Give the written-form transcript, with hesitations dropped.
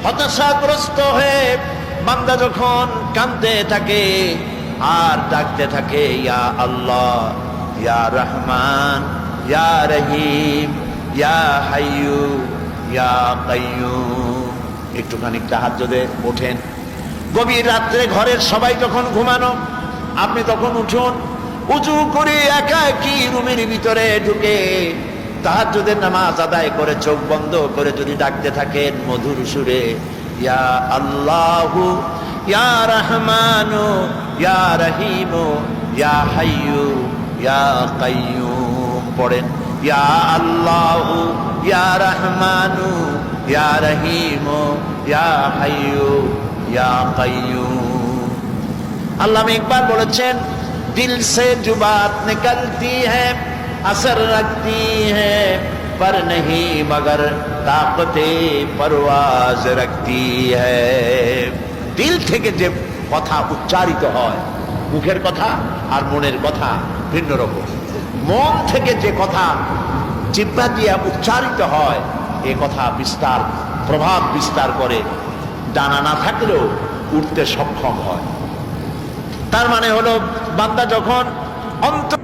হতাশাগ্রস্ত হয়ে বান্দা যখন কাঁদতে থাকে আর ডাকতে থাকে, ইয়া আল্লাহ, ইয়া রহমান, ইয়া রহিম, ইয়া হাইয়ু, ইয়া কাইয়ুম। একটুখানি তাহাজ্জুদে ওঠেন, গভীর রাত্রে ঘরের সবাই যখন ঘুমানো, আপনি তখন উঠুন, উজু করে একাকী রুমের ভিতরে ঢুকে তাহাজ্জুদের নামাজ আদায় করে চোখ বন্ধ করে যদি ডাকতে থাকেন মধুর সুরে, ইয়া আল্লাহু, ইয়া রহমানু, ইয়া রহিমু, ইয়া হাইয়ু, ইয়া কাইয়ুম পড়েন, ইয়া আল্লাহু, ইয়া রহমানু, ইয়া রহিমু, ইয়া হাইয়ু, ইয়া কাইয়ুম। আল্লামা ইকবাল বলেছেন, दिल से जो बात निकलती है असर रखती है पर नहीं मगर ताकते परवाज रखती है। दिल থেকে যে কথা উচ্চারিত হয়, মুখের কথা আর মনের কথা ভিন্ন রকম। মন থেকে যে কথা জিহ্বা দিয়ে উচ্চারিত হয়, এ কথা বিস্তার প্রভাব বিস্তার করে, ডানা না থাকলেও উঠতে সক্ষম হয়। তার মানে হলো বান্দা যখন অন্তর